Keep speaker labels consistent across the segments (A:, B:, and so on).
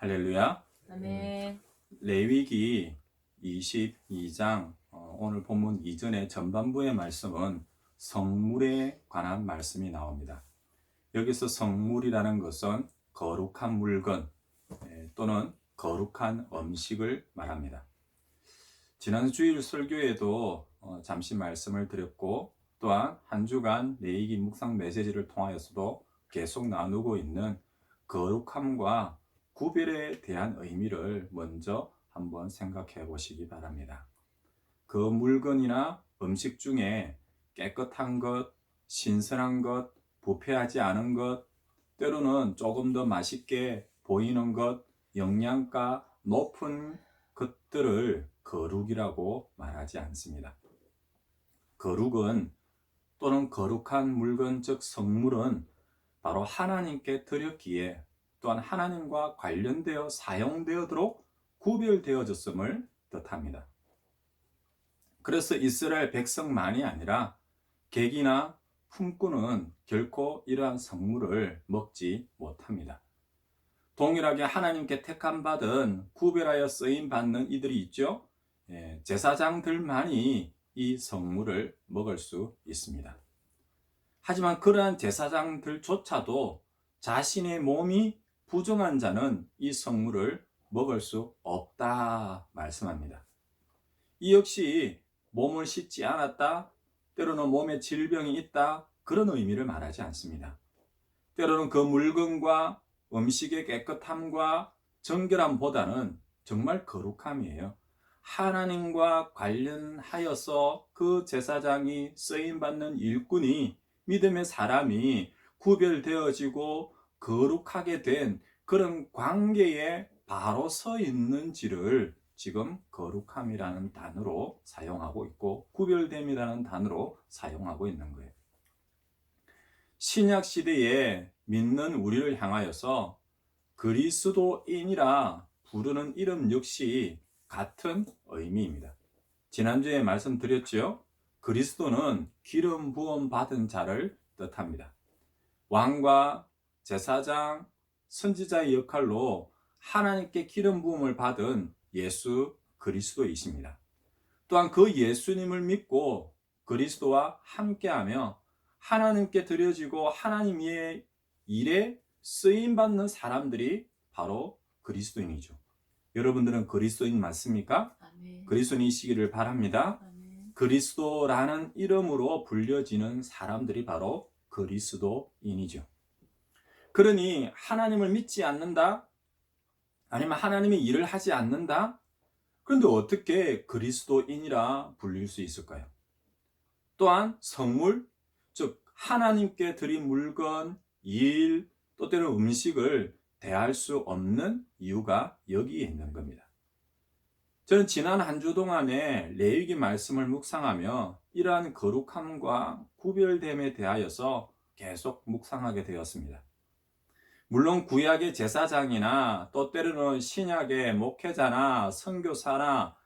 A: 할렐루야.
B: 아멘.
A: 레위기 22장 오늘 본문 이전의 전반부의 말씀은 성물에 관한 말씀이 나옵니다. 여기서 성물이라는 것은 거룩한 물건 또는 거룩한 음식을 말합니다. 지난 주일 설교에도 잠시 말씀을 드렸고, 또한 한 주간 레위기 묵상 메시지를 통하여서도 계속 나누고 있는 거룩함과 구별에 대한 의미를 먼저 한번 생각해 보시기 바랍니다. 그 물건이나 음식 중에 깨끗한 것, 신선한 것, 부패하지 않은 것, 때로는 조금 더 맛있게 보이는 것, 영양가 높은 것들을 거룩이라고 말하지 않습니다. 거룩은 또는 거룩한 물건, 즉 성물은 바로 하나님께 드렸기에 또한 하나님과 관련되어 사용되어도록 구별되어졌음을 뜻합니다. 그래서 이스라엘 백성만이 아니라 객이나 품꾼은 결코 이러한 성물을 먹지 못합니다. 동일하게 하나님께 택함받은 구별하여 쓰임받는 이들이 있죠. 제사장들만이 이 성물을 먹을 수 있습니다. 하지만 그러한 제사장들조차도 자신의 몸이 부정한 자는 이 성물을 먹을 수 없다 말씀합니다. 이 역시 몸을 씻지 않았다, 때로는 몸에 질병이 있다, 그런 의미를 말하지 않습니다. 때로는 그 물건과 음식의 깨끗함과 정결함보다는 정말 거룩함이에요. 하나님과 관련하여서 그 제사장이 쓰임받는 일꾼이, 믿음의 사람이 구별되어지고 거룩하게 된 그런 관계에 바로 서 있는지를 지금 거룩함이라는 단어로 사용하고 있고, 구별됨이라는 단어로 사용하고 있는 거예요. 신약 시대에 믿는 우리를 향하여서 그리스도인이라 부르는 이름 역시 같은 의미입니다. 지난주에 말씀드렸죠. 그리스도는 기름 부음 받은 자를 뜻합니다. 왕과 제사장, 선지자의 역할로 하나님께 기름 부음을 받은 예수 그리스도이십니다. 또한 그 예수님을 믿고 그리스도와 함께하며 하나님께 드려지고 하나님의 일에 쓰임받는 사람들이 바로 그리스도인이죠. 여러분들은 그리스도인 맞습니까?
B: 아멘.
A: 그리스도인이시기를 바랍니다.
B: 아멘.
A: 그리스도라는 이름으로 불려지는 사람들이 바로 그리스도인이죠. 그러니 하나님을 믿지 않는다? 아니면 하나님의 일을 하지 않는다? 그런데 어떻게 그리스도인이라 불릴 수 있을까요? 또한 성물, 즉 하나님께 드린 물건, 일, 또 때로는 음식을 대할 수 없는 이유가 여기에 있는 겁니다. 저는 지난 한 주 동안에 레위기 말씀을 묵상하며 이러한 거룩함과 구별됨에 대하여서 계속 묵상하게 되었습니다. 물론 구약의 제사장이나 또 때로는 신약의 목회자나 선교사나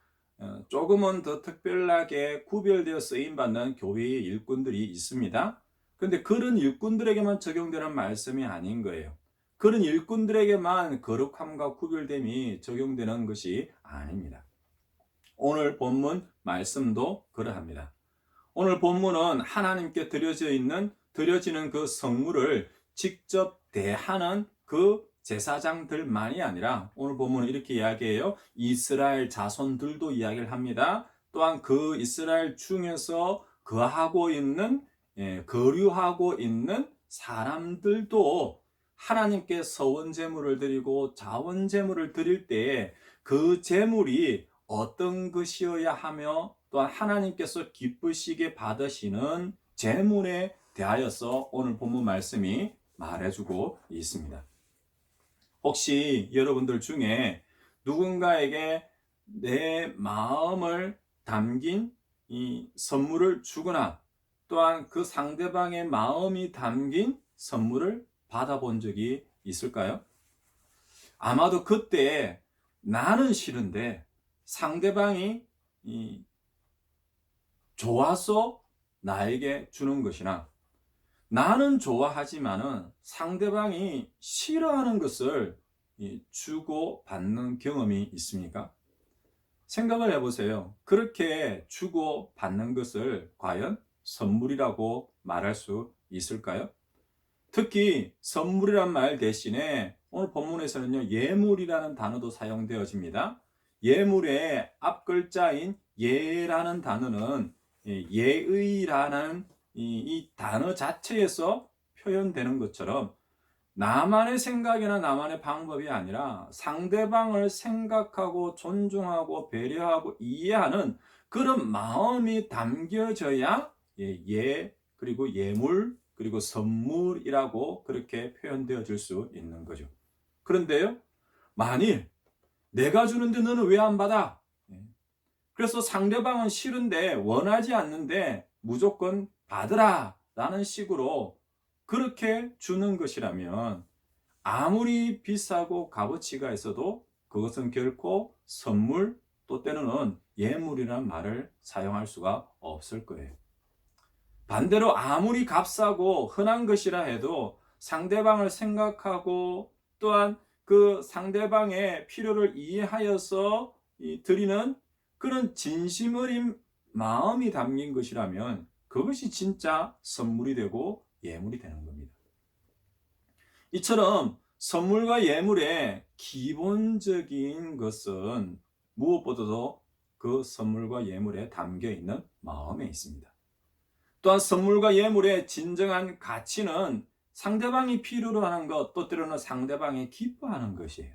A: 조금은 더 특별하게 구별되어 쓰임받는 교회의 일꾼들이 있습니다. 그런데 그런 일꾼들에게만 적용되는 말씀이 아닌 거예요. 그런 일꾼들에게만 거룩함과 구별됨이 적용되는 것이 아닙니다. 오늘 본문 말씀도 그러합니다. 오늘 본문은 하나님께 드려지는 그 성물을 직접 대하는 그 제사장들만이 아니라 오늘 본문은 이렇게 이야기해요. 이스라엘 자손들도 이야기를 합니다. 또한 그 이스라엘 중에서 거류하고 있는 사람들도 하나님께 서원 제물을 드리고 자원 제물을 드릴 때 그 제물이 어떤 것이어야 하며 또한 하나님께서 기쁘시게 받으시는 제물에 대하여서 오늘 본문 말씀이 말해주고 있습니다. 혹시 여러분들 중에 누군가에게 내 마음을 담긴 이 선물을 주거나 또한 그 상대방의 마음이 담긴 선물을 받아본 적이 있을까요? 아마도 그때 나는 싫은데 상대방이 좋아서 나에게 주는 것이나 나는 좋아하지만은 상대방이 싫어하는 것을 주고 받는 경험이 있습니까? 생각을 해보세요. 그렇게 주고 받는 것을 과연 선물이라고 말할 수 있을까요? 특히 선물이란 말 대신에 오늘 본문에서는요, 예물이라는 단어도 사용되어집니다. 예물의 앞글자인 예라는 단어는 예의라는 이 단어 자체에서 표현되는 것처럼 나만의 생각이나 나만의 방법이 아니라 상대방을 생각하고 존중하고 배려하고 이해하는 그런 마음이 담겨져야 그리고 예물 그리고 선물이라고 그렇게 표현되어질 수 있는 거죠. 그런데요, 만일 내가 주는데 너는 왜 안 받아? 그래서 상대방은 싫은데 원하지 않는데 무조건 받으라 라는 식으로 그렇게 주는 것이라면 아무리 비싸고 값어치가 있어도 그것은 결코 선물 또 때로는 예물이라는 말을 사용할 수가 없을 거예요. 반대로 아무리 값싸고 흔한 것이라 해도 상대방을 생각하고 또한 그 상대방의 필요를 이해하여서 드리는 그런 진심 어린 마음이 담긴 것이라면 그것이 진짜 선물이 되고 예물이 되는 겁니다. 이처럼 선물과 예물의 기본적인 것은 무엇보다도 그 선물과 예물에 담겨 있는 마음에 있습니다. 또한 선물과 예물의 진정한 가치는 상대방이 필요로 하는 것, 또 때로는 상대방이 기뻐하는 것이에요.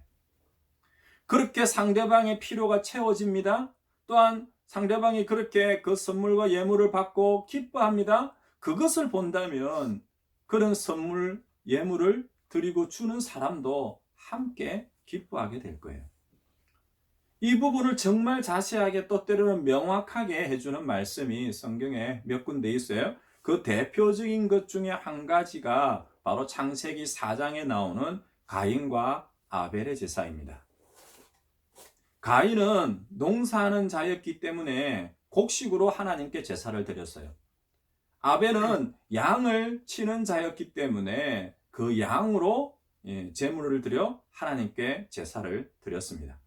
A: 그렇게 상대방의 필요가 채워집니다. 또한 상대방이 그렇게 그 선물과 예물을 받고 기뻐합니다. 그것을 본다면 그런 선물, 예물을 드리고 주는 사람도 함께 기뻐하게 될 거예요. 이 부분을 정말 자세하게 또 때로는 명확하게 해주는 말씀이 성경에 몇 군데 있어요. 그 대표적인 것 중에 한 가지가 바로 창세기 4장에 나오는 가인과 아벨의 제사입니다. 가인은 농사하는 자였기 때문에 곡식으로 하나님께 제사를 드렸어요. 아벨은 양을 치는 자였기 때문에 그 양으로 제물을 드려 하나님께 제사를 드렸습니다.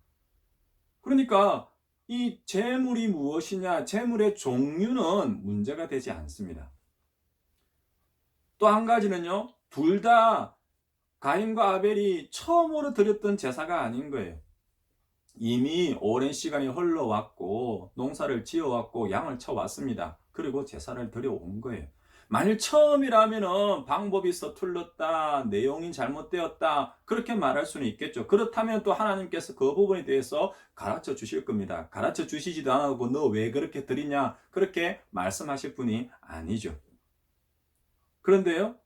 A: 그러니까 이 제물이 무엇이냐, 제물의 종류는 문제가 되지 않습니다. 또 한 가지는요, 둘 다 가인과 아벨이 처음으로 드렸던 제사가 아닌 거예요. 이미 오랜 시간이 흘러왔고 농사를 지어왔고 양을 쳐왔습니다. 그리고 제사를 드려온 거예요. 만일 처음이라면 방법이 서툴렀다, 내용이 잘못되었다 그렇게 말할 수는 있겠죠. 그렇다면 또 하나님께서 그 부분에 대해서 가르쳐 주실 겁니다. 가르쳐 주시지도 않고 너 왜 그렇게 드리냐 그렇게 말씀하실 분이 아니죠. 그런데요,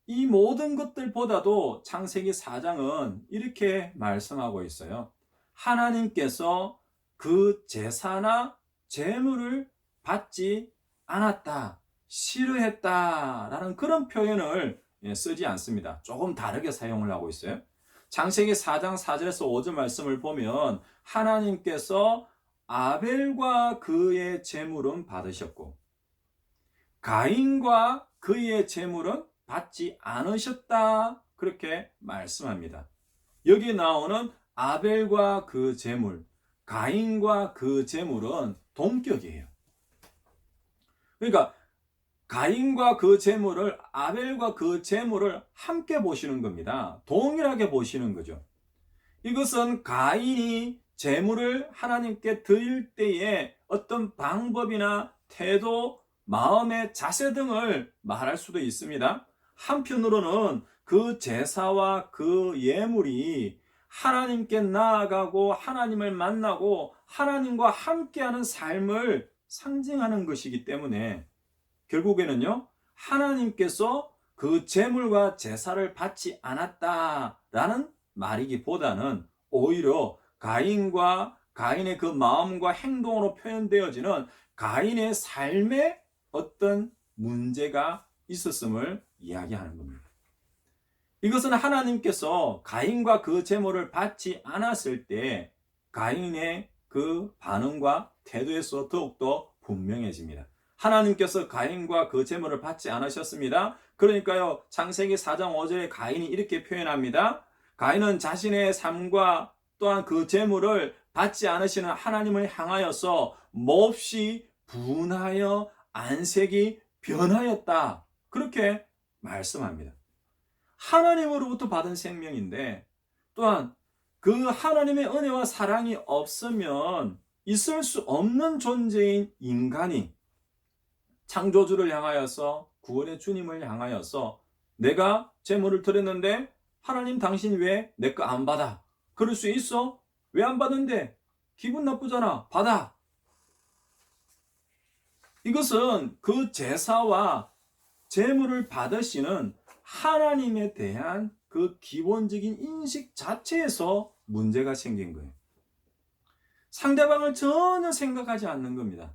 A: 이 모든 것들보다도 창세기 4장은 이렇게 말씀하고 있어요. 하나님께서 그 제사나 제물을 받지 않았다, 싫어했다라는 그런 표현을 쓰지 않습니다. 조금 다르게 사용을 하고 있어요. 창세기 4장 4절에서 5절 말씀을 보면 하나님께서 아벨과 그의 제물은 받으셨고 가인과 그의 제물은 받지 않으셨다 그렇게 말씀합니다. 여기 나오는 아벨과 그 제물, 가인과 그 제물은 동격이에요. 그러니까 가인과 그 제물을, 아벨과 그 제물을 함께 보시는 겁니다. 동일하게 보시는 거죠. 이것은 가인이 제물을 하나님께 드릴 때에 어떤 방법이나 태도, 마음의 자세 등을 말할 수도 있습니다. 한편으로는 그 제사와 그 예물이 하나님께 나아가고 하나님을 만나고 하나님과 함께하는 삶을 상징하는 것이기 때문에 결국에는요, 하나님께서 그 제물과 제사를 받지 않았다라는 말이기보다는 오히려 가인과 가인의 그 마음과 행동으로 표현되어지는 가인의 삶에 어떤 문제가 있었음을 이야기하는 겁니다. 이것은 하나님께서 가인과 그 제물을 받지 않았을 때 가인의 그 반응과 태도에서 더욱더 분명해집니다. 하나님께서 가인과 그 제물을 받지 않으셨습니다. 그러니까요, 창세기 4장 5절에 가인이 이렇게 표현합니다. 가인은 자신의 삶과 또한 그 재물을 받지 않으시는 하나님을 향하여서 몹시 분하여 안색이 변하였다. 그렇게 말씀합니다. 하나님으로부터 받은 생명인데 또한 그 하나님의 은혜와 사랑이 없으면 있을 수 없는 존재인 인간이 창조주를 향하여서 구원의 주님을 향하여서 내가 재물을 드렸는데 하나님 당신 왜 내 거 안 받아? 그럴 수 있어? 왜 안 받는데? 기분 나쁘잖아. 받아. 이것은 그 제사와 재물을 받으시는 하나님에 대한 그 기본적인 인식 자체에서 문제가 생긴 거예요. 상대방을 전혀 생각하지 않는 겁니다.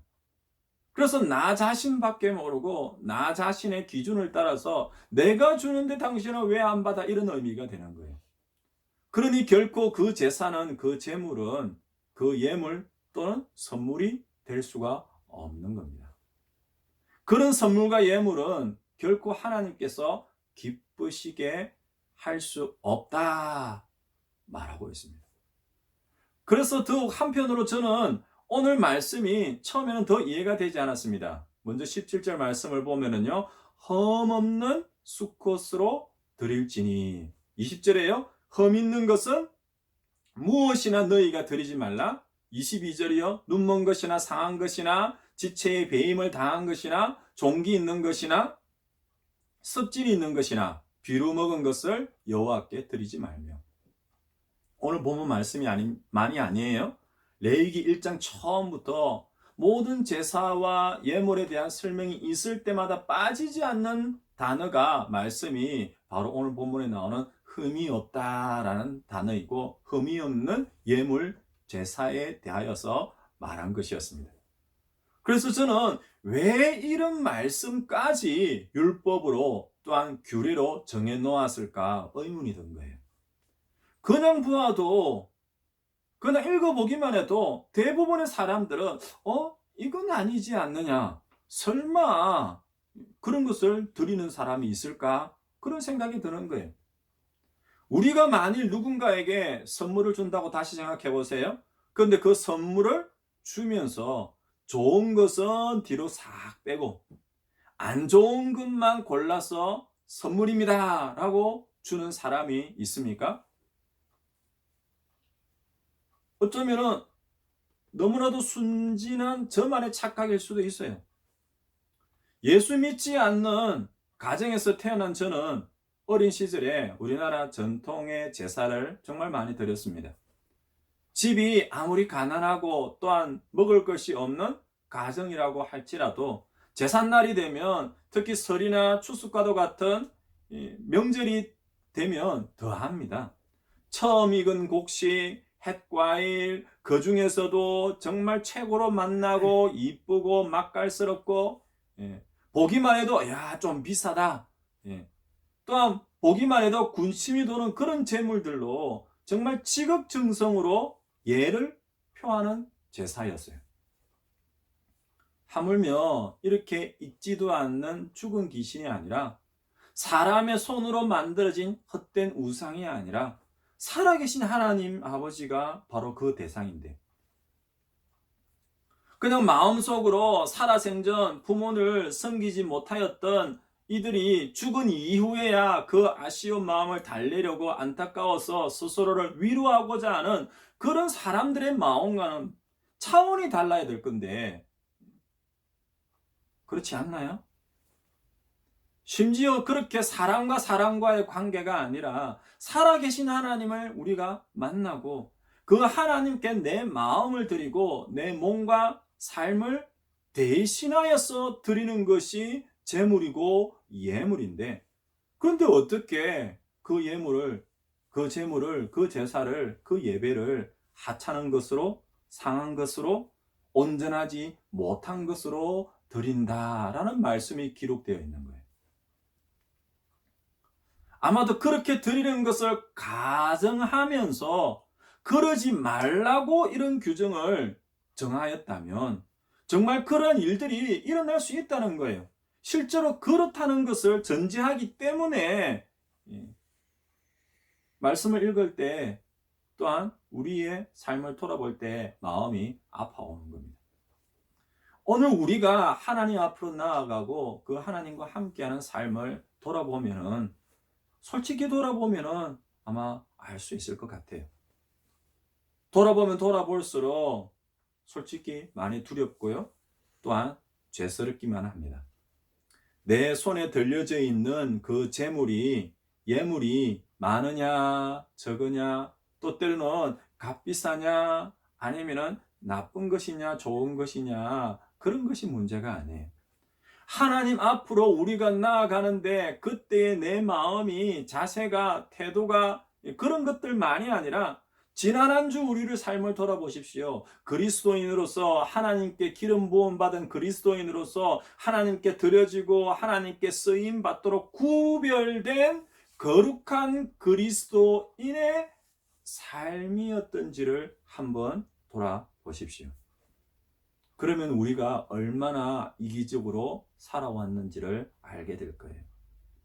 A: 그래서 나 자신밖에 모르고 나 자신의 기준을 따라서 내가 주는데 당신은 왜 안 받아? 이런 의미가 되는 거예요. 그러니 결코 그 제사는 그 재물은 그 예물 또는 선물이 될 수가 없는 겁니다. 그런 선물과 예물은 결코 하나님께서 기쁘시게 할 수 없다 말하고 있습니다. 그래서 더욱 한편으로 저는 오늘 말씀이 처음에는 더 이해가 되지 않았습니다. 먼저 17절 말씀을 보면은요. 흠없는 수컷으로 드릴지니 20절에요. 흠 있는 것은 무엇이나 너희가 드리지 말라. 22절이요. 눈먼 것이나 상한 것이나 지체의 배임을 당한 것이나 종기 있는 것이나 습질이 있는 것이나 비루 먹은 것을 여호와께 드리지 말며. 오늘 본문 말씀이 많이 아니에요. 레위기 1장 처음부터 모든 제사와 예물에 대한 설명이 있을 때마다 빠지지 않는 단어가 말씀이 바로 오늘 본문에 나오는 흠이 없다라는 단어이고 흠이 없는 예물 제사에 대하여서 말한 것이었습니다. 그래서 저는 왜 이런 말씀까지 율법으로 또한 규례로 정해 놓았을까 의문이 든 거예요. 그냥 보아도 그냥 읽어보기만 해도 대부분의 사람들은 이건 아니지 않느냐, 설마 그런 것을 드리는 사람이 있을까 그런 생각이 드는 거예요. 우리가 만일 누군가에게 선물을 준다고 다시 생각해 보세요. 그런데 그 선물을 주면서 좋은 것은 뒤로 싹 빼고 안 좋은 것만 골라서 선물입니다 라고 주는 사람이 있습니까? 어쩌면은 너무나도 순진한 저만의 착각일 수도 있어요. 예수 믿지 않는 가정에서 태어난 저는 어린 시절에 우리나라 전통의 제사를 정말 많이 드렸습니다. 집이 아무리 가난하고 또한 먹을 것이 없는 가정이라고 할지라도 제삿날이 되면 특히 설이나 추수과도 같은 명절이 되면 더합니다. 처음 익은 곡식, 햇과일, 그 중에서도 정말 최고로 맛나고 이쁘고 맛깔스럽고 보기만 해도 좀 비싸다. 또한 보기만 해도 군침이 도는 그런 재물들로 정말 지극정성으로 예를 표하는 제사였어요. 하물며 이렇게 있지도 않는 죽은 귀신이 아니라 사람의 손으로 만들어진 헛된 우상이 아니라 살아계신 하나님 아버지가 바로 그 대상인데 그냥 마음속으로 살아생전 부모를 섬기지 못하였던 이들이 죽은 이후에야 그 아쉬운 마음을 달래려고 안타까워서 스스로를 위로하고자 하는 그런 사람들의 마음과는 차원이 달라야 될 건데 그렇지 않나요? 심지어 그렇게 사람과 사람과의 관계가 아니라 살아계신 하나님을 우리가 만나고 그 하나님께 내 마음을 드리고 내 몸과 삶을 대신하여서 드리는 것이 제물이고 예물인데 그런데 어떻게 그 예물을, 그 제물을, 그 제사를, 그 예배를 하찮은 것으로 상한 것으로 온전하지 못한 것으로 드린다라는 말씀이 기록되어 있는 거예요. 아마도 그렇게 드리는 것을 가정하면서 그러지 말라고 이런 규정을 정하였다면 정말 그런 일들이 일어날 수 있다는 거예요. 실제로 그렇다는 것을 전제하기 때문에 말씀을 읽을 때 또한 우리의 삶을 돌아볼 때 마음이 아파오는 겁니다. 오늘 우리가 하나님 앞으로 나아가고 그 하나님과 함께하는 삶을 돌아보면은 솔직히 돌아보면은 아마 알 수 있을 것 같아요. 돌아보면 돌아볼수록 솔직히 많이 두렵고요. 또한 죄스럽기만 합니다. 내 손에 들려져 있는 그 예물이 많으냐, 적으냐, 또 때로는 값비싸냐, 아니면은 나쁜 것이냐, 좋은 것이냐, 그런 것이 문제가 아니에요. 하나님 앞으로 우리가 나아가는데 그때의 내 마음이, 자세가, 태도가 그런 것들만이 아니라 지난 한 주 우리를 삶을 돌아보십시오. 그리스도인으로서, 하나님께 기름 부음 받은 그리스도인으로서 하나님께 드려지고 하나님께 쓰임 받도록 구별된 거룩한 그리스도인의 삶이었던지를 한번 돌아보십시오. 그러면 우리가 얼마나 이기적으로 살아왔는지를 알게 될 거예요.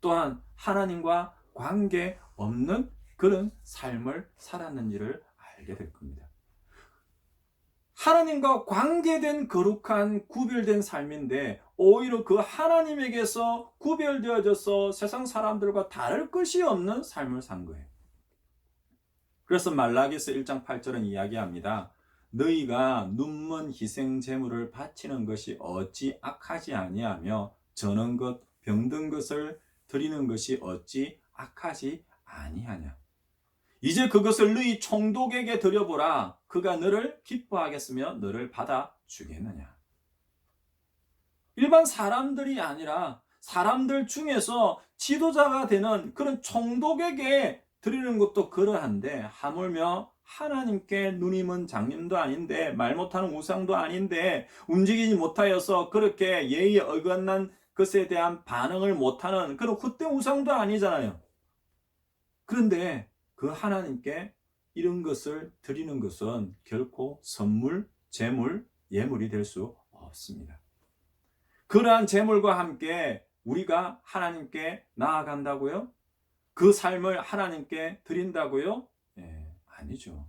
A: 또한 하나님과 관계 없는 그런 삶을 살았는지를 알게 될 겁니다. 하나님과 관계된 거룩한 구별된 삶인데 오히려 그 하나님에게서 구별되어져서 세상 사람들과 다를 것이 없는 삶을 산 거예요. 그래서 말라기서 1장 8절은 이야기합니다. 너희가 눈먼 희생 제물을 바치는 것이 어찌 악하지 아니하며 저는 것 병든 것을 드리는 것이 어찌 악하지 아니하냐. 이제 그것을 너희 총독에게 드려보라. 그가 너를 기뻐하겠으며 너를 받아주겠느냐. 일반 사람들이 아니라 사람들 중에서 지도자가 되는 그런 총독에게 드리는 것도 그러한데, 하물며 하나님께 눈이 먼 장님도 아닌데, 말 못하는 우상도 아닌데, 움직이지 못하여서 그렇게 예의에 어긋난 것에 대한 반응을 못하는 그런 헛된 우상도 아니잖아요. 그런데 그 하나님께 이런 것을 드리는 것은 결코 선물, 재물, 예물이 될 수 없습니다. 그러한 재물과 함께 우리가 하나님께 나아간다고요? 그 삶을 하나님께 드린다고요? 아니죠.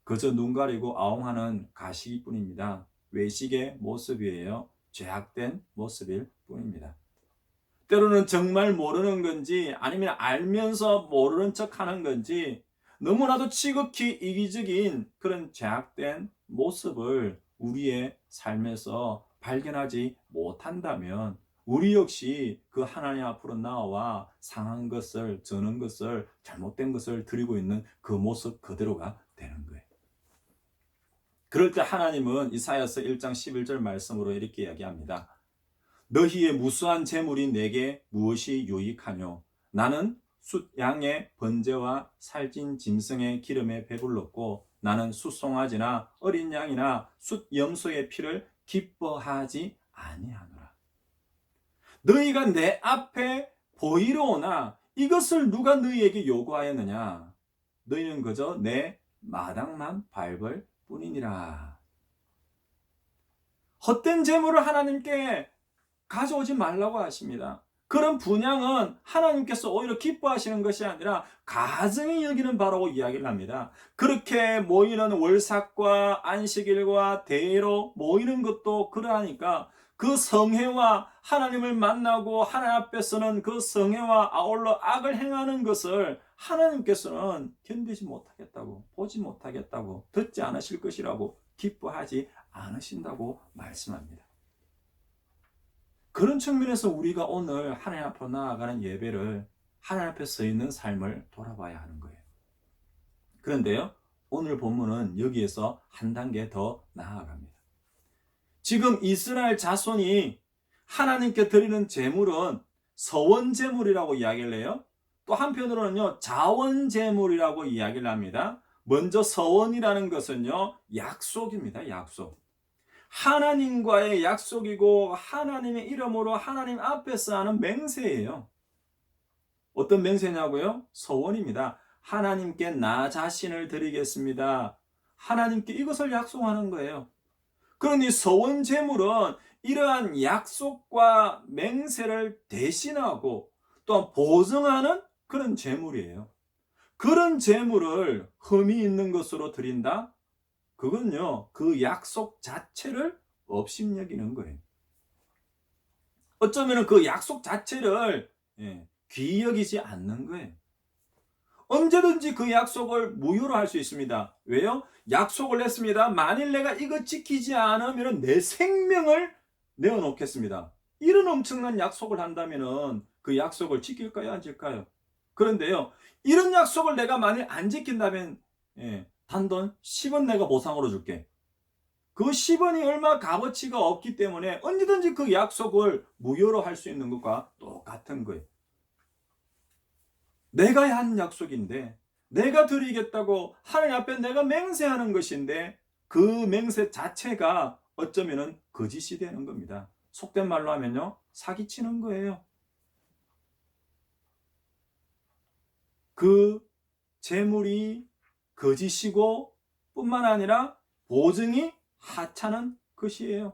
A: 그저 눈 가리고 아웅하는 가시기뿐입니다. 외식의 모습이에요. 죄악된 모습일 뿐입니다. 때로는 정말 모르는 건지 아니면 알면서 모르는 척 하는 건지 너무나도 지극히 이기적인 그런 죄악된 모습을 우리의 삶에서 발견하지 못한다면 우리 역시 그 하나님 앞으로 나와 상한 것을, 저는 것을, 잘못된 것을 드리고 있는 그 모습 그대로가 되는 거예요. 그럴 때 하나님은 이사야서 1장 11절 말씀으로 이렇게 이야기합니다. 너희의 무수한 재물이 내게 무엇이 유익하뇨? 나는 숫 양의 번제와 살찐 짐승의 기름에 배불렀고 나는 숫송아지나 어린 양이나 숫 염소의 피를 기뻐하지 아니하노라. 너희가 내 앞에 보이러 오나 이것을 누가 너희에게 요구하였느냐? 너희는 그저 내 마당만 밟을 뿐이니라. 헛된 재물을 하나님께 가져오지 말라고 하십니다. 그런 분향은 하나님께서 오히려 기뻐하시는 것이 아니라 가증히 여기는 바라고 이야기를 합니다. 그렇게 모이는 월삭과 안식일과 대회로 모이는 것도 그러하니까 그 성회와 하나님을 만나고 하나님 앞에서는 그 성회와 아울러 악을 행하는 것을 하나님께서는 견디지 못하겠다고, 보지 못하겠다고, 듣지 않으실 것이라고 기뻐하지 않으신다고 말씀합니다. 그런 측면에서 우리가 오늘 하나님 앞으로 나아가는 예배를 하나님 앞에 서 있는 삶을 돌아봐야 하는 거예요. 그런데요, 오늘 본문은 여기에서 한 단계 더 나아갑니다. 지금 이스라엘 자손이 하나님께 드리는 제물은 서원제물이라고 이야기를 해요. 또 한편으로는요, 자원제물이라고 이야기를 합니다. 먼저 서원이라는 것은요, 약속입니다. 약속. 하나님과의 약속이고 하나님의 이름으로 하나님 앞에서 하는 맹세예요. 어떤 맹세냐고요? 서원입니다. 하나님께 나 자신을 드리겠습니다. 하나님께 이것을 약속하는 거예요. 그러니 서원 제물은 이러한 약속과 맹세를 대신하고 또 보증하는 그런 제물이에요. 그런 재물을 흠이 있는 것으로 드린다? 그건요, 그 약속 자체를 업신여기는 거예요. 어쩌면 그 약속 자체를 귀히 여기지 않는 거예요. 언제든지 그 약속을 무효로 할 수 있습니다. 왜요? 약속을 했습니다. 만일 내가 이거 지키지 않으면 내 생명을 내어놓겠습니다. 이런 엄청난 약속을 한다면 그 약속을 지킬까요? 안 지킬까요? 그런데요, 이런 약속을 내가 만일 안 지킨다면 단돈 10원 내가 보상으로 줄게. 그 10원이 얼마 값어치가 없기 때문에 언제든지 그 약속을 무효로 할 수 있는 것과 똑같은 거예요. 내가 한 약속인데, 내가 드리겠다고 하나님 앞에 내가 맹세하는 것인데, 그 맹세 자체가 어쩌면은 거짓이 되는 겁니다. 속된 말로 하면요, 사기치는 거예요. 그 재물이 거짓이고 뿐만 아니라 보증이 하찮은 것이에요.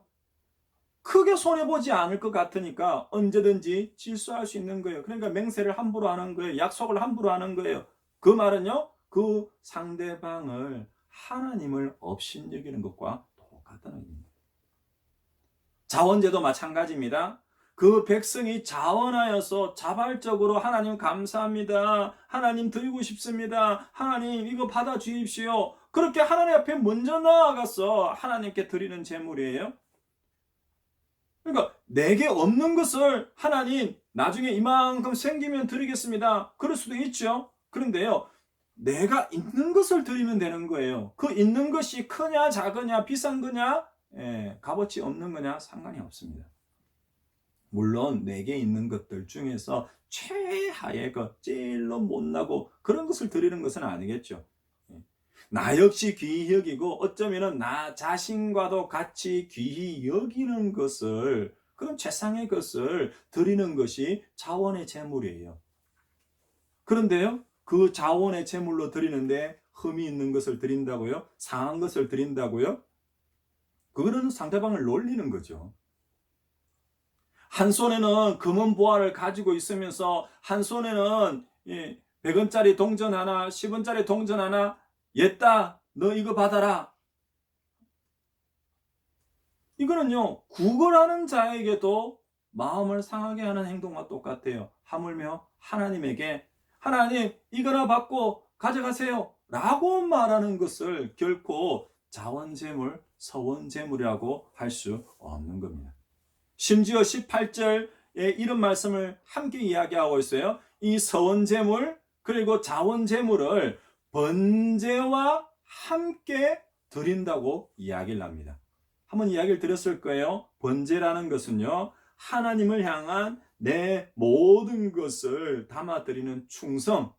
A: 크게 손해보지 않을 것 같으니까 언제든지 질수할 수 있는 거예요. 그러니까 맹세를 함부로 하는 거예요. 약속을 함부로 하는 거예요. 그 말은요, 그 상대방을 하나님을 업신여기는 것과 똑같다는 겁니다. 자원제도 마찬가지입니다. 그 백성이 자원하여서 자발적으로 하나님 감사합니다. 하나님 드리고 싶습니다. 하나님 이거 받아 주십시오. 그렇게 하나님 앞에 먼저 나아가서 하나님께 드리는 제물이에요. 그러니까 내게 없는 것을 하나님 나중에 이만큼 생기면 드리겠습니다. 그럴 수도 있죠. 그런데요, 내가 있는 것을 드리면 되는 거예요. 그 있는 것이 크냐 작으냐 비싼 거냐 값어치 없는 거냐 상관이 없습니다. 물론 내게 있는 것들 중에서 최하의 것, 제일로 못나고 그런 것을 드리는 것은 아니겠죠. 나 역시 귀히 여기고 어쩌면 나 자신과도 같이 귀히 여기는 것을, 그런 최상의 것을 드리는 것이 자원의 제물이에요. 그런데요, 그 자원의 제물로 드리는데 흠이 있는 것을 드린다고요? 상한 것을 드린다고요? 그거는 상대방을 놀리는 거죠. 한 손에는 금은 보화를 가지고 있으면서 한 손에는 100원짜리 동전 하나, 10원짜리 동전 하나, 옛다, 너 이거 받아라. 이거는요, 구걸하는 자에게도 마음을 상하게 하는 행동과 똑같아요. 하물며 하나님에게 하나님 이거나 받고 가져가세요 라고 말하는 것을 결코 자원재물, 서원재물이라고 할 수 없는 겁니다. 심지어 18절에 이런 말씀을 함께 이야기하고 있어요. 이 서원재물 그리고 자원재물을 번제와 함께 드린다고 이야기를 합니다. 한번 이야기를 드렸을 거예요. 번제라는 것은요, 하나님을 향한 내 모든 것을 담아드리는 충성,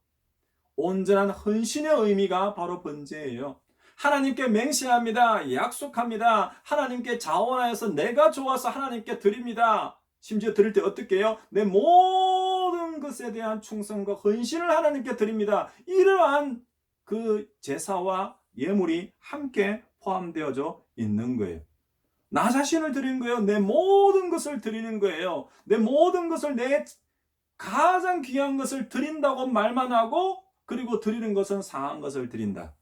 A: 온전한 헌신의 의미가 바로 번제예요. 하나님께 맹세합니다. 약속합니다. 하나님께 자원하여서 내가 좋아서 하나님께 드립니다. 심지어 드릴 때 어떻게 해요? 내 모든 것에 대한 충성과 헌신을 하나님께 드립니다. 이러한 그 제사와 예물이 함께 포함되어져 있는 거예요. 나 자신을 드리는 거예요. 내 모든 것을 드리는 거예요. 내 모든 것을, 내 가장 귀한 것을 드린다고 말만 하고, 그리고 드리는 것은 상한 것을 드린다.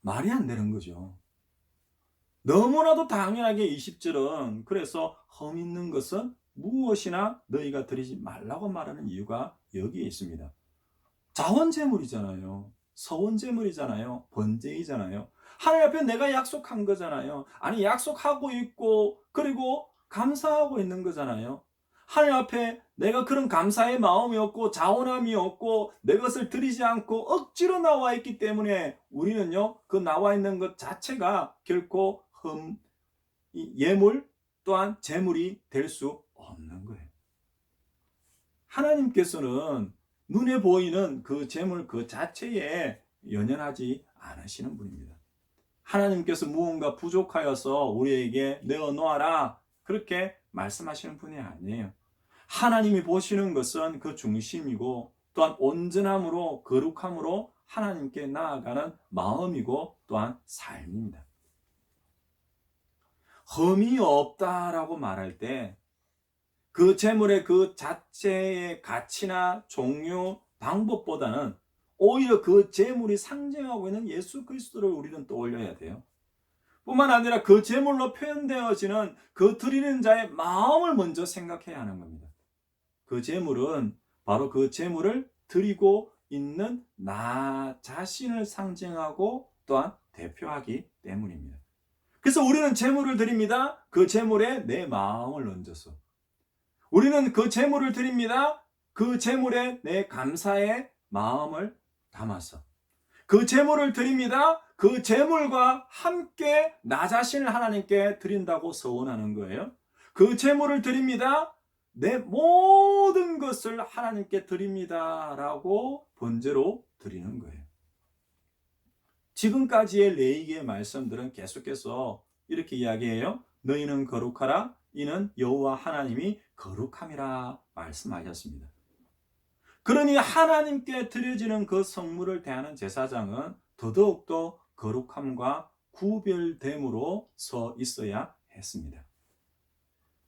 A: 말이 안 되는 거죠. 너무나도 당연하게 20절은 그래서 흠 있는 것은 무엇이나 너희가 드리지 말라고 말하는 이유가 여기에 있습니다. 자원제물이잖아요. 서원제물이잖아요. 번제이잖아요. 하나님 앞에 내가 약속한 거잖아요. 아니 약속하고 있고 그리고 감사하고 있는 거잖아요. 하나님 앞에 내가 그런 감사의 마음이 없고 자원함이 없고 내 것을 드리지 않고 억지로 나와 있기 때문에 우리는요, 그 나와 있는 것 자체가 결코 예물 또한 재물이 될 수 없는 거예요. 하나님께서는 눈에 보이는 그 재물 그 자체에 연연하지 않으시는 분입니다. 하나님께서 무언가 부족하여서 우리에게 내어놓아라 그렇게 말씀하시는 분이 아니에요. 하나님이 보시는 것은 그 중심이고 또한 온전함으로 거룩함으로 하나님께 나아가는 마음이고 또한 삶입니다. 흠이 없다라고 말할 때 그 재물의 그 자체의 가치나 종류 방법보다는 오히려 그 제물이 상징하고 있는 예수 그리스도를 우리는 떠올려야 돼요. 뿐만 아니라 그 제물로 표현되어지는 그 드리는 자의 마음을 먼저 생각해야 하는 겁니다. 그 제물은 바로 그 제물을 드리고 있는 나 자신을 상징하고 또한 대표하기 때문입니다. 그래서 우리는 제물을 드립니다. 그 제물에 내 마음을 얹어서. 우리는 그 제물을 드립니다. 그 제물에 내 감사의 마음을 담아서. 그 제물을 드립니다. 그 제물과 함께 나 자신을 하나님께 드린다고 서원하는 거예요. 그 제물을 드립니다. 내 모든 것을 하나님께 드립니다라고 번제로 드리는 거예요. 지금까지의 레위기의 말씀들은 계속해서 이렇게 이야기해요. 너희는 거룩하라. 이는 여호와 하나님이 거룩함이라 말씀하셨습니다. 그러니 하나님께 드려지는 그 성물을 대하는 제사장은 더더욱더 거룩함과 구별됨으로 서 있어야 했습니다.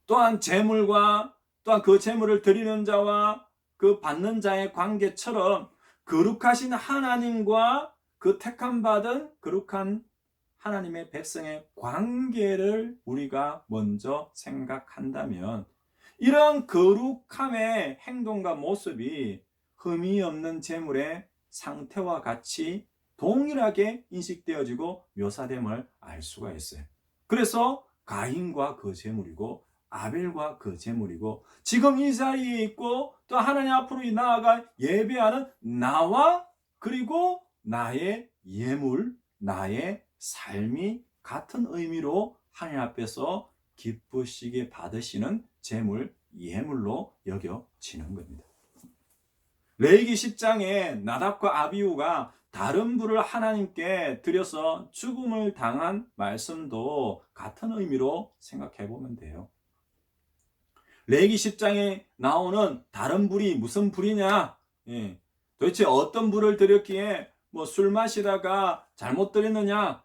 A: 또한 제물과 또한 그 제물을 드리는 자와 그 받는 자의 관계처럼 거룩하신 하나님과 그 택함 받은 거룩한 하나님의 백성의 관계를 우리가 먼저 생각한다면 이런 거룩함의 행동과 모습이 흠이 없는 제물의 상태와 같이 동일하게 인식되어지고 묘사됨을 알 수가 있어요. 그래서 가인과 그 제물이고 아벨과 그 제물이고 지금 이 자리에 있고 또 하나님 앞으로 나아가 예배하는 나와 그리고 나의 예물, 나의 삶이 같은 의미로 하나님 앞에서 기쁘시게 받으시는 제물, 예물로 여겨지는 겁니다. 레위기 10장에 나답과 아비후가 다른 불을 하나님께 드려서 죽음을 당한 말씀도 같은 의미로 생각해 보면 돼요. 레위기 10장에 나오는 다른 불이 무슨 불이냐? 도대체 어떤 불을 드렸기에 술 마시다가 잘못 드렸느냐?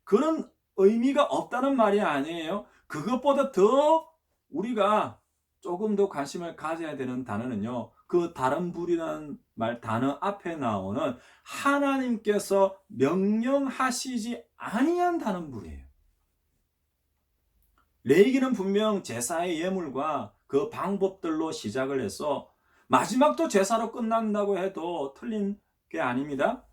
A: 그런 의미가 없다는 말이 아니에요. 그것보다 더 우리가 조금 더 관심을 가져야 되는 단어는요. 그 다른 불이라는 단어 앞에 나오는 하나님께서 명령하시지 아니한 다른 불이에요. 레위기는 분명 제사의 예물과 그 방법들로 시작을 해서 마지막도 제사로 끝난다고 해도 틀린 게 아닙니다.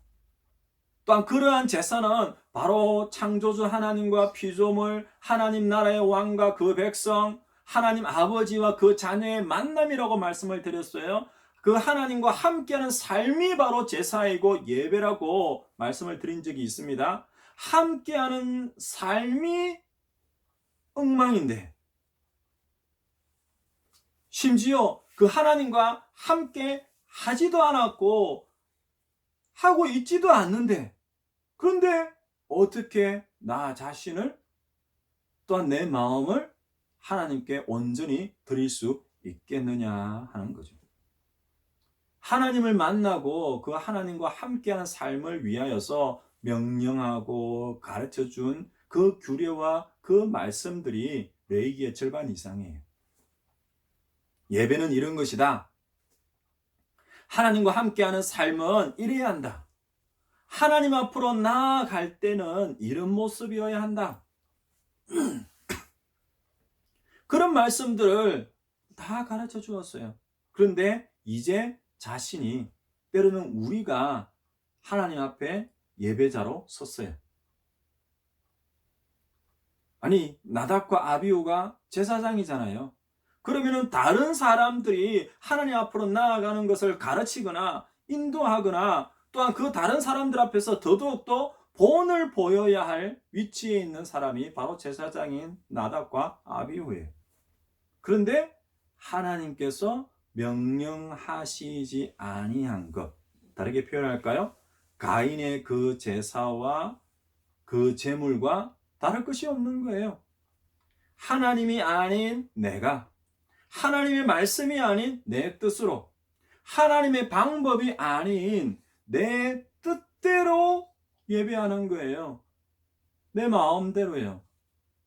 A: 또한 그러한 제사는 바로 창조주 하나님과 피조물, 하나님 나라의 왕과 그 백성, 하나님 아버지와 그 자녀의 만남이라고 말씀을 드렸어요. 그 하나님과 함께하는 삶이 바로 제사이고 예배라고 말씀을 드린 적이 있습니다. 함께하는 삶이 엉망인데 심지어 그 하나님과 함께 하지도 않았고 하고 있지도 않는데 그런데 어떻게 나 자신을 또한 내 마음을 하나님께 온전히 드릴 수 있겠느냐 하는 거죠. 하나님을 만나고 그 하나님과 함께하는 삶을 위하여서 명령하고 가르쳐준 그 규례와 그 말씀들이 레위기의 절반 이상이에요. 예배는 이런 것이다. 하나님과 함께하는 삶은 이래야 한다. 하나님 앞으로 나아갈 때는 이런 모습이어야 한다. 그런 말씀들을 다 가르쳐 주었어요. 그런데 이제 자신이 때로는 우리가 하나님 앞에 예배자로 섰어요. 아니 나답과 아비후가 제사장이잖아요. 그러면은 다른 사람들이 하나님 앞으로 나아가는 것을 가르치거나 인도하거나 또한 그 다른 사람들 앞에서 더더욱더 본을 보여야 할 위치에 있는 사람이 바로 제사장인 나답과 아비후예요. 그런데 하나님께서 명령하시지 아니한 것, 다르게 표현할까요? 가인의 그 제사와 그 제물과 다를 것이 없는 거예요. 하나님이 아닌 내가, 하나님의 말씀이 아닌 내 뜻으로, 하나님의 방법이 아닌 내 뜻대로 예배하는 거예요. 내 마음대로예요.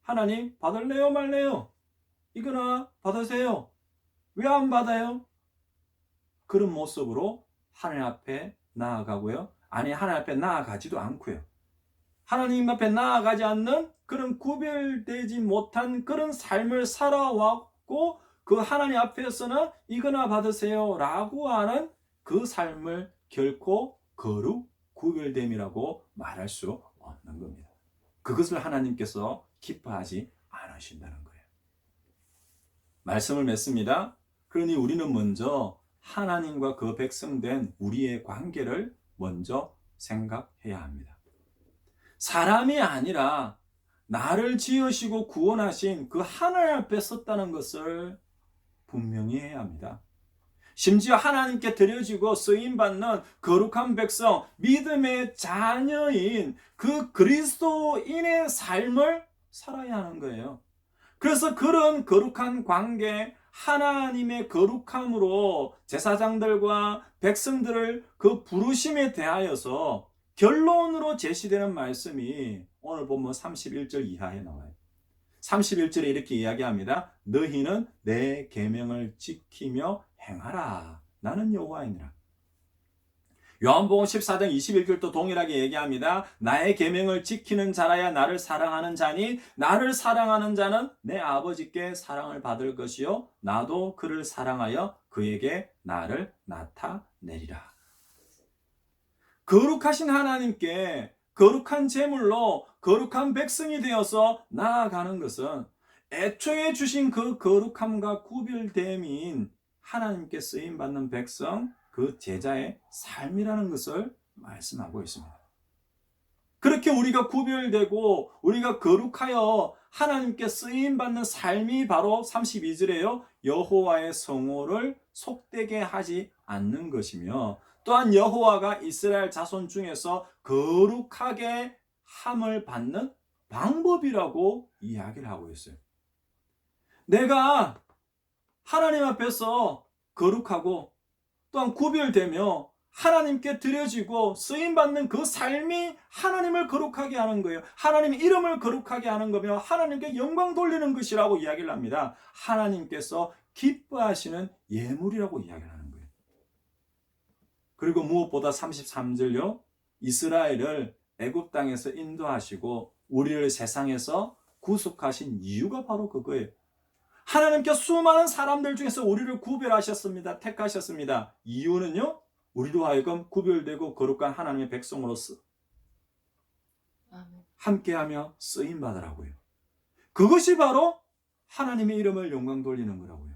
A: 하나님 받을래요 말래요? 이거나 받으세요. 왜 안 받아요? 그런 모습으로 하나님 앞에 나아가고요. 아니, 하나님 앞에 나아가지도 않고요. 하나님 앞에 나아가지 않는 그런 구별되지 못한 그런 삶을 살아왔고, 그 하나님 앞에서는 이거나 받으세요 라고 하는 그 삶을 결코 거룩 구별됨이라고 말할 수 없는 겁니다. 그것을 하나님께서 기뻐하지 않으신다는 거예요. 말씀을 맺습니다. 그러니 우리는 먼저 하나님과 그 백성된 우리의 관계를 먼저 생각해야 합니다. 사람이 아니라 나를 지으시고 구원하신 그 하나님 앞에 섰다는 것을 분명히 해야 합니다. 심지어 하나님께 드려지고 쓰임받는 거룩한 백성, 믿음의 자녀인 그 그리스도인의 삶을 살아야 하는 거예요. 그래서 그런 거룩한 관계, 하나님의 거룩함으로 제사장들과 백성들을 그 부르심에 대하여서 결론으로 제시되는 말씀이 오늘 본문 31절 이하에 나와요. 31절에 이렇게 이야기합니다. 너희는 내 계명을 지키며 행하라. 나는 여호와이니라. 요한복음 14장 21절도 동일하게 얘기합니다. 나의 계명을 지키는 자라야 나를 사랑하는 자니 나를 사랑하는 자는 내 아버지께 사랑을 받을 것이요 나도 그를 사랑하여 그에게 나를 나타내리라. 거룩하신 하나님께 거룩한 제물로 거룩한 백성이 되어서 나아가는 것은 애초에 주신 그 거룩함과 구별됨인 하나님께 쓰임받는 백성, 그 제자의 삶이라는 것을 말씀하고 있습니다. 그렇게 우리가 구별되고 우리가 거룩하여 하나님께 쓰임받는 삶이 바로 32절에요. 여호와의 성호를 속되게 하지 않는 것이며 또한 여호와가 이스라엘 자손 중에서 거룩하게 함을 받는 방법이라고 이야기를 하고 있어요. 내가 하나님 앞에서 거룩하고 또한 구별되며 하나님께 드려지고 쓰임받는 그 삶이 하나님을 거룩하게 하는 거예요. 하나님의 이름을 거룩하게 하는 거며 하나님께 영광 돌리는 것이라고 이야기를 합니다. 하나님께서 기뻐하시는 예물이라고 이야기를 하는 거예요. 그리고 무엇보다 33절요. 이스라엘을 애굽 땅에서 인도하시고 우리를 세상에서 구속하신 이유가 바로 그거예요. 하나님께 수많은 사람들 중에서 우리를 구별하셨습니다. 택하셨습니다. 이유는요. 우리로 하여금 구별되고 거룩한 하나님의 백성으로서 함께하며 쓰임받으라고요. 그것이 바로 하나님의 이름을 영광 돌리는 거라고요.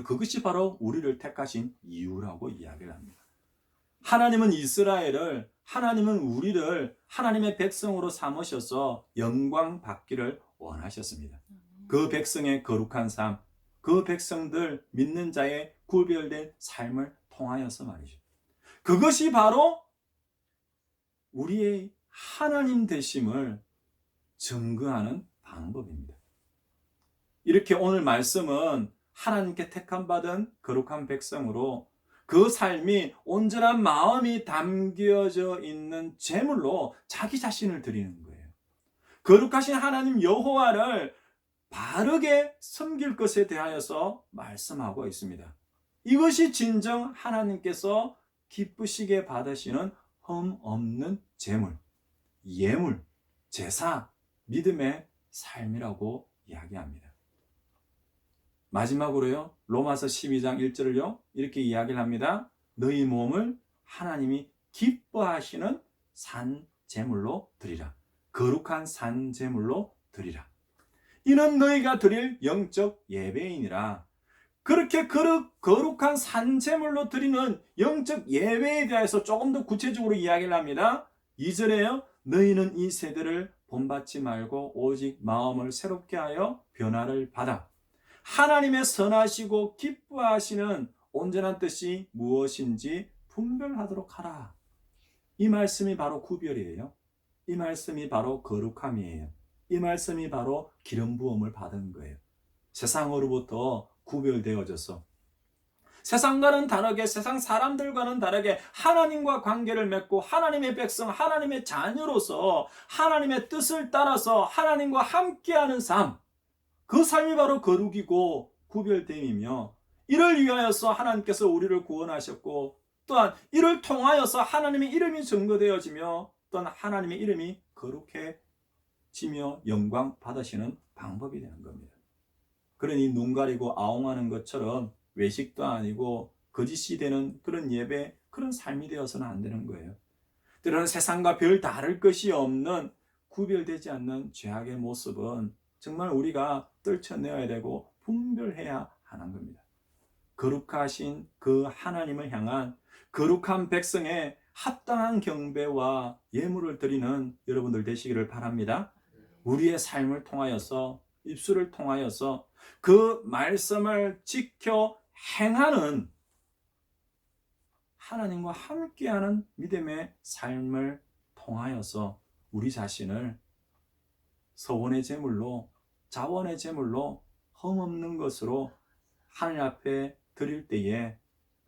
A: 그것이 바로 우리를 택하신 이유라고 이야기를 합니다. 하나님은 이스라엘을, 하나님은 우리를 하나님의 백성으로 삼으셔서 영광 받기를 원하셨습니다. 그 백성의 거룩한 삶, 그 백성들 믿는 자의 구별된 삶을 통하여서 말이죠. 그것이 바로 우리의 하나님 되심을 증거하는 방법입니다. 이렇게 오늘 말씀은 하나님께 택함받은 거룩한 백성으로 그 삶이 온전한 마음이 담겨져 있는 제물로 자기 자신을 드리는 거예요. 거룩하신 하나님 여호와를 바르게 섬길 것에 대하여서 말씀하고 있습니다. 이것이 진정 하나님께서 기쁘시게 받으시는 흠 없는 제물, 예물, 제사, 믿음의 삶이라고 이야기합니다. 마지막으로요, 로마서 12장 1절을요, 이렇게 이야기를 합니다. 너희 몸을 하나님이 기뻐하시는 산 제물로 드리라. 거룩한 산 제물로 드리라. 이는 너희가 드릴 영적 예배이니라. 그렇게 거룩한 산 제물로 드리는 영적 예배에 대해서 조금 더 구체적으로 이야기를 합니다. 2절에요. 너희는 이 세대를 본받지 말고 오직 마음을 새롭게 하여 변화를 받아 하나님의 선하시고 기뻐하시는 온전한 뜻이 무엇인지 분별하도록 하라. 이 말씀이 바로 구별이에요. 이 말씀이 바로 거룩함이에요. 이 말씀이 바로 기름 부음을 받은 거예요. 세상으로부터 구별되어져서 세상과는 다르게, 세상 사람들과는 다르게 하나님과 관계를 맺고 하나님의 백성, 하나님의 자녀로서 하나님의 뜻을 따라서 하나님과 함께하는 삶, 그 삶이 바로 거룩이고 구별됨이며 이를 위하여서 하나님께서 우리를 구원하셨고 또한 이를 통하여서 하나님의 이름이 증거되어지며 또한 하나님의 이름이 거룩해지며 영광 받으시는 방법이 되는 겁니다. 그러니 눈 가리고 아웅하는 것처럼 외식도 아니고 거짓이 되는 그런 예배, 그런 삶이 되어서는 안 되는 거예요. 때로는 세상과 별 다를 것이 없는 구별되지 않는 죄악의 모습은 정말 우리가 떨쳐내어야 되고 분별해야 하는 겁니다. 거룩하신 그 하나님을 향한 거룩한 백성의 합당한 경배와 예물을 드리는 여러분들 되시기를 바랍니다. 우리의 삶을 통하여서, 입술을 통하여서 그 말씀을 지켜 행하는 하나님과 함께하는 믿음의 삶을 통하여서 우리 자신을 서원의 제물로, 자원의 제물로 흠없는 것으로 하나님 앞에 드릴 때에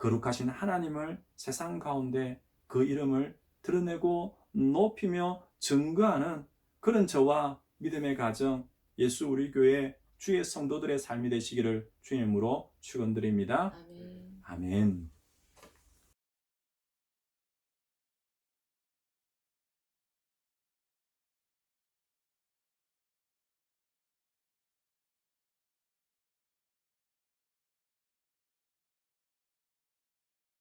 A: 거룩하신 하나님을 세상 가운데 그 이름을 드러내고 높이며 증거하는 그런 저와 믿음의 가정, 예수 우리 교회 주의 성도들의 삶이 되시기를 주님으로 축원드립니다.
B: 아멘.
A: 아멘.